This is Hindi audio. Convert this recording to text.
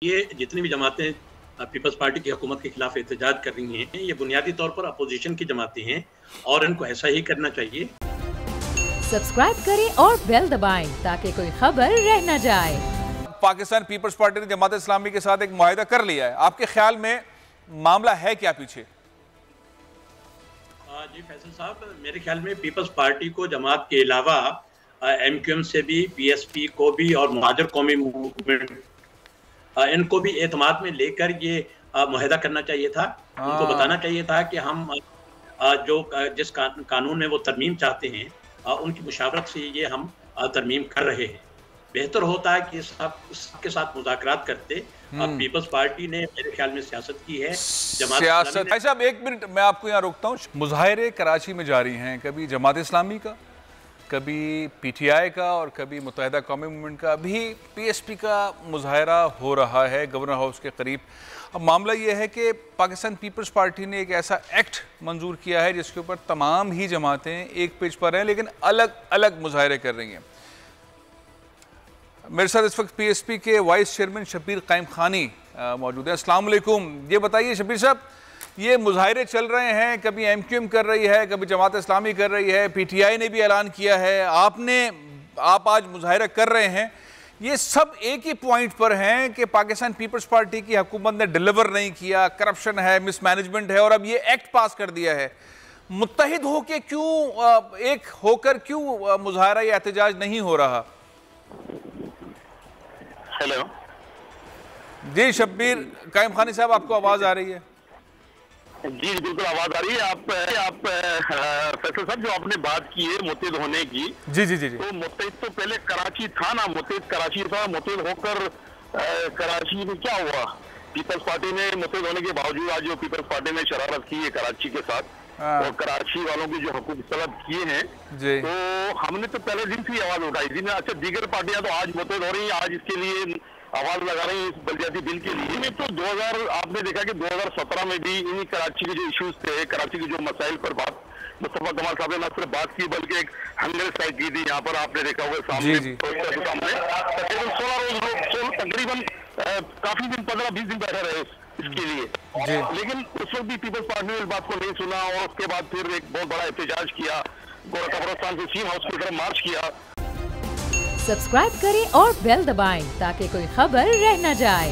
ये जितनी भी जमातें पीपल्स पार्टी की हुकूमत के खिलाफ एहतजाज कर रही हैं, ये बुनियादी तौर पर अपोजिशन की जमातें हैं और इनको ऐसा ही करना चाहिए। सब्सक्राइब करें और बेल दबाएं ताकि कोई खबर रह न जाए। पाकिस्तान पीपल्स पार्टी ने जमात इस्लामी के साथ एक मुआहिदा कर लिया है, आपके ख्याल में मामला है क्या पीछे? जी फैसल साहब, मेरे ख्याल में पीपल्स पार्टी को जमात के अलावा MQM से भी, PSP को भी और मुहाजिर कौमी मूवमेंट इनको भी एतमाद में लेकर ये मुआहिदा करना चाहिए था। उनको बताना चाहिए था कि हम जिस कानून में वो तरमीम चाहते हैं उनकी मुशावरत से ये हम तरमीम कर रहे हैं। बेहतर होता है कि सबके साथ मुज़ाकरात करते। पीपल्स पार्टी ने मेरे ख्याल में सियासत की है। सियासत भाई साहब, एक मिनट मैं आपको यहाँ रोकता हूँ। मुजाहिरे कराची में जारी हैं, कभी जमात इस्लामी का, कभी PTI का और कभी मुत्तहिदा कौमी मूवमेंट का। अभी PSP का मुजाहिरा हो रहा है गवर्नर हाउस के करीब। अब मामला ये है कि पाकिस्तान पीपल्स पार्टी ने एक ऐसा एक्ट मंजूर किया है जिसके ऊपर तमाम ही जमातें एक पेज पर हैं, लेकिन अलग अलग मुजाहिरे कर रही हैं। मेरे साथ इस वक्त PSP के वाइस चेयरमैन शब्बीर कायम खानी मौजूद हैं। अस्सलाम वालेकुम। ये बताइए शब्बीर साहब, ये मुजाहिरे चल रहे हैं, कभी MQM कर रही है, कभी जमात इस्लामी कर रही है, PTI ने भी ऐलान किया है, आप आज मुजाहिरा कर रहे हैं। ये सब एक ही पॉइंट पर हैं कि पाकिस्तान पीपल्स पार्टी की हुकूमत ने डिलीवर नहीं किया, करप्शन है, मिसमैनेजमेंट है और अब ये एक्ट पास कर दिया है। मुत्तहिद होकर क्यों, एक होकर क्यों मुजाहिरा या एहतजाज नहीं हो रहा? हेलो जी शब्बीर कायम खानी साहब, आपको आवाज आ रही है? जी बिल्कुल आवाज आ रही है। आप फैसल साहब जो आपने बात की है मुत्तहिद होने की, जी जी जी जी, तो मुत्तहिद तो पहले कराची था ना, मुत्तहिद कराची था। मुत्तहिद होकर कराची में क्या हुआ? पीपल्स पार्टी ने मुत्तहिद होने के बावजूद आज जो पीपल्स पार्टी ने शरारत की है कराची के साथ और कराची वालों की जो हकूक तलब किए हैं, तो हमने तो पहले दिन से आवाज उठाई थी ना। अच्छा, दीगर पार्टियां तो आज मुत्तहिद हो रही हैं, आज इसके लिए आवाज लगा रही है इस बलदियाती बिल के लिए। में तो आपने देखा कि 2017 में भी इन्हीं कराची के जो इश्यूज थे, कराची के जो मसाइल पर बात मुस्तफा कमाल साहब ने न सिर्फ बात की बल्कि एक हंगर स्ट्राइक की थी। यहाँ पर आपने देखा होगा सामने तकरीबन काफी दिन 15-20 दिन बैठे रहे इसके लिए, लेकिन उस वक्त भी पीपल्स पार्टी ने इस बात को नहीं सुना और उसके बाद फिर एक बहुत बड़ा एहतजाज किया, गोरा कब्रिस्तान से सीम हाउस की तरफ मार्च किया। सब्सक्राइब करें और बेल दबाएं ताकि कोई खबर रह न जाए।